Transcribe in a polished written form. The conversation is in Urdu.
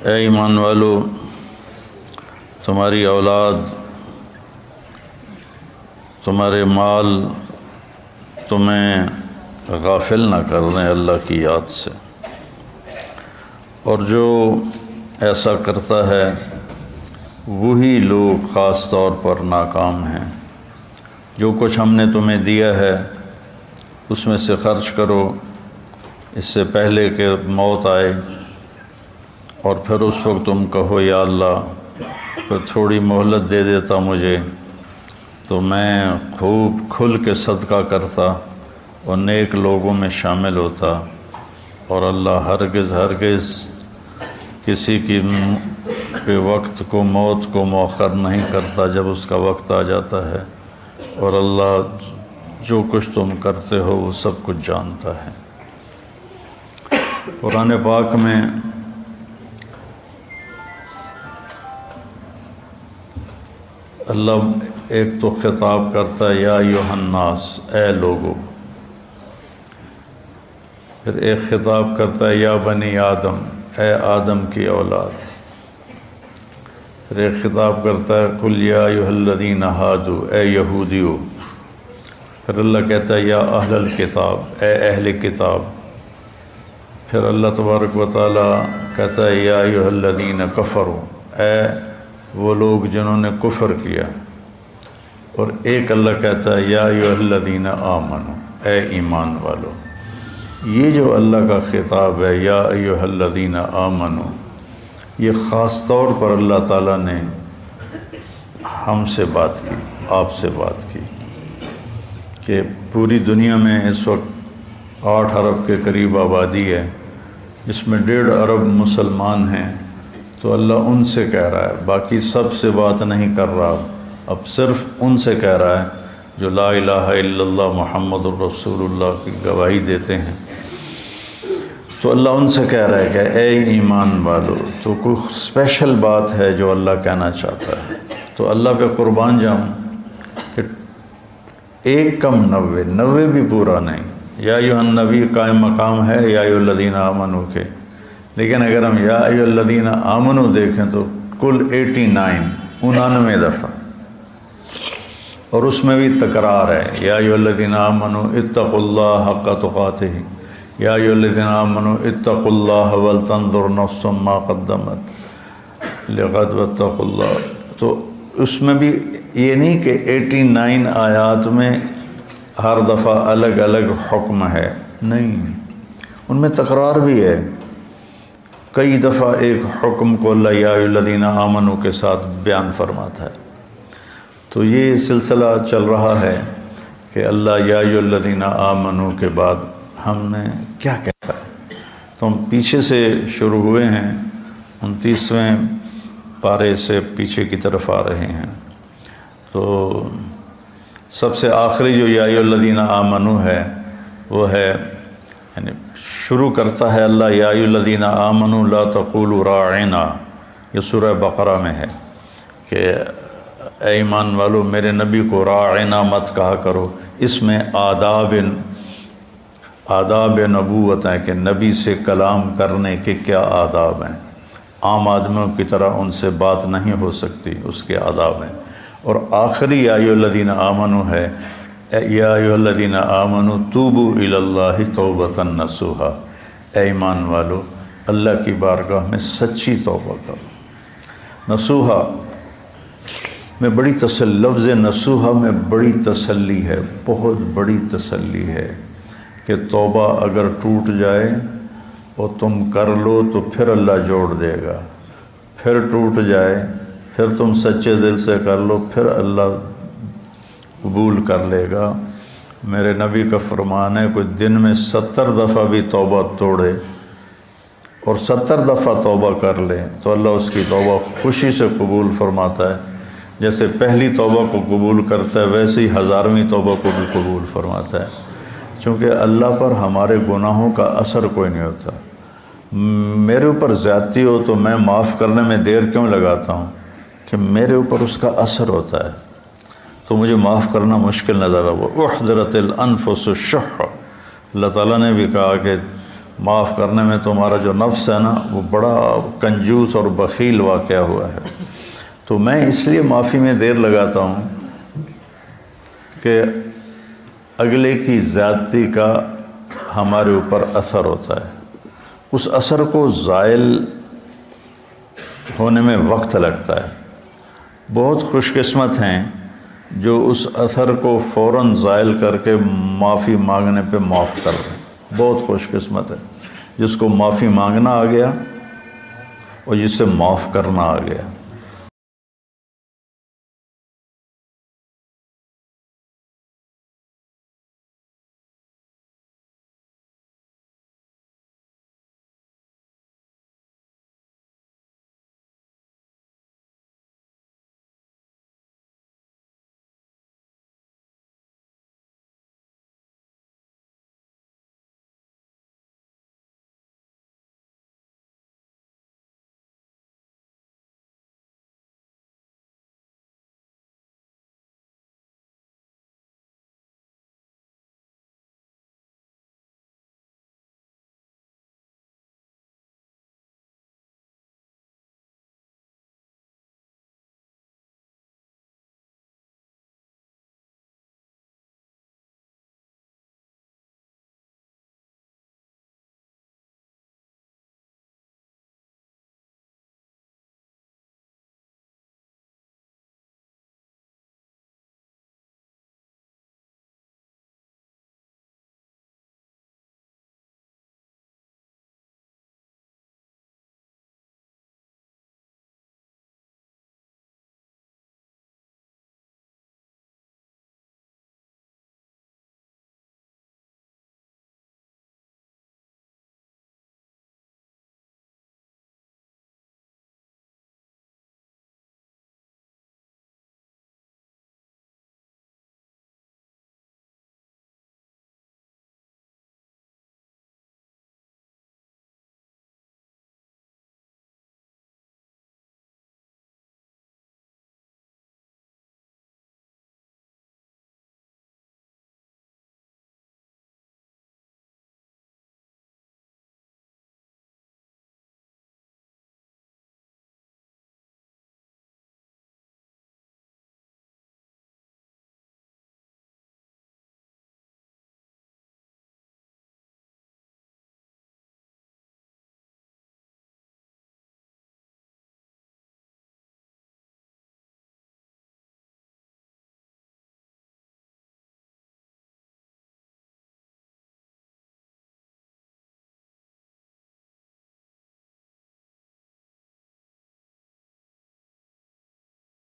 اے ایمان والو، تمہاری اولاد، تمہارے مال تمہیں غافل نہ کر دیں اللہ کی یاد سے، اور جو ایسا کرتا ہے وہی لوگ خاص طور پر ناکام ہیں۔ جو کچھ ہم نے تمہیں دیا ہے اس میں سے خرچ کرو اس سے پہلے کہ موت آئے، اور پھر اس وقت تم کہو یا اللہ پھر تھوڑی مہلت دے دیتا مجھے تو میں خوب کھل کے صدقہ کرتا اور نیک لوگوں میں شامل ہوتا۔ اور اللہ ہرگز کسی کی پہ وقت کو، موت کو مؤخر نہیں کرتا جب اس کا وقت آ جاتا ہے، اور اللہ جو کچھ تم کرتے ہو وہ سب کچھ جانتا ہے۔ قرآن پاک میں اللہ ایک تو خطاب کرتا ہے یا ایھا الناس، اے لوگو، پھر ایک خطاب کرتا ہے یا بنی آدم، اے آدم کی اولاد، پھر ایک خطاب کرتا ہے قل یا ایھا الذین ھادوا، اے یہودیو، پھر اللہ کہتا ہے یا اہل الکتاب، اے اہل کتاب، پھر اللہ تبارک و تعالی کہتا ہے یا ایھا الذین کفروا، اے وہ لوگ جنہوں نے کفر کیا، اور ایک اللہ کہتا ہے یا ایھا الذین آمنوا، اے ایمان والو۔ یہ جو اللہ کا خطاب ہے یا ایھا الذین آمنوا، یہ خاص طور پر اللہ تعالیٰ نے ہم سے بات کی، آپ سے بات کی، کہ پوری دنیا میں اس وقت 8 ارب کے قریب آبادی ہے، جس میں 1.5 ارب مسلمان ہیں، تو اللہ ان سے کہہ رہا ہے، باقی سب سے بات نہیں کر رہا، اب صرف ان سے کہہ رہا ہے جو لا الہ الا اللہ محمد الرسول اللہ کی گواہی دیتے ہیں۔ تو اللہ ان سے کہہ رہا ہے کہ اے ایمان والو، تو کوئی اسپیشل بات ہے جو اللہ کہنا چاہتا ہے، تو اللہ پہ قربان جاؤں کہ 1 کم 90 بھی پورا نہیں۔ یا ایھا النبی قائم مقام ہے یا ایھا الذین آمنوا کے، لیکن اگر ہم یا ایھا الذین آمنوا دیکھیں تو کل 99 دفعہ، اور اس میں بھی تکرار ہے، یا ایھا الذین آمنوا اتقوا اللہ حق تقاتہ، یا ایھا الذین آمنوا اتقوا اللہ ولتنظر نفس ما قدمت لغد واتقوا اللہ۔ تو اس میں بھی یہ نہیں کہ 89 آیات میں ہر دفعہ الگ الگ حکم ہے، نہیں، ان میں تکرار بھی ہے۔ کئی دفعہ ایک حکم کو اللہ یا ایھا الذین آمنوا کے ساتھ بیان فرماتا ہے۔ تو یہ سلسلہ چل رہا ہے کہ اللہ یا ایھا الذین آمنوا کے بعد ہم نے کیا کہتا ہے، تو ہم پیچھے سے شروع ہوئے ہیں، 29ویں پارے سے پیچھے کی طرف آ رہے ہیں۔ تو سب سے آخری جو یا ایھا الذین آمنوا ہے وہ ہے، یعنی شروع کرتا ہے اللہ یا ایھا الذین آمنوا لا تقولوا راعنا، یہ سورہ بقرہ میں ہے کہ اے ایمان والو میرے نبی کو راعنا مت کہا کرو۔ اس میں آداب نبوت ہیں کہ نبی سے کلام کرنے کے کیا آداب ہیں، عام آدمیوں کی طرح ان سے بات نہیں ہو سکتی، اس کے آداب ہیں۔ اور آخری یا ایھا الذین آمنوا ہے یا ایھا الذین آمنوا توبوا الی اللہ توبۃ نصوحا، اے ایمان والو اللہ کی بارگاہ میں سچی توبہ کرو۔ نصوحا میں بڑی لفظ نصوحا میں بڑی تسلی ہے، بہت بڑی تسلی ہے کہ توبہ اگر ٹوٹ جائے اور تم کر لو تو پھر اللہ جوڑ دے گا، پھر ٹوٹ جائے پھر تم سچے دل سے کر لو پھر اللہ قبول کر لے گا۔ میرے نبی کا فرمان ہے کوئی دن میں 70 دفعہ بھی توبہ توڑے اور 70 دفعہ توبہ کر لے تو اللہ اس کی توبہ خوشی سے قبول فرماتا ہے، جیسے پہلی توبہ کو قبول کرتا ہے ویسے ہی 1000ویں توبہ کو بھی قبول فرماتا ہے، چونکہ اللہ پر ہمارے گناہوں کا اثر کوئی نہیں ہوتا۔ میرے اوپر زیادتی ہو تو میں معاف کرنے میں دیر کیوں لگاتا ہوں کہ میرے اوپر اس کا اثر ہوتا ہے، تو مجھے معاف کرنا مشکل نظر آ۔ احضرت الانفس الشح، اللہ تعالیٰ نے بھی کہا کہ معاف کرنے میں تمہارا جو نفس ہے نا وہ بڑا کنجوس اور بخیل واقعہ ہوا ہے، تو میں اس لیے معافی میں دیر لگاتا ہوں کہ اگلے کی زیادتی کا ہمارے اوپر اثر ہوتا ہے، اس اثر کو زائل ہونے میں وقت لگتا ہے۔ بہت خوش قسمت ہیں جو اس اثر کو فوراً زائل کر کے معافی مانگنے پہ معاف کر رہے ہیں، بہت خوش قسمت ہے جس کو معافی مانگنا آ گیا اور جس سے معاف کرنا آ گیا۔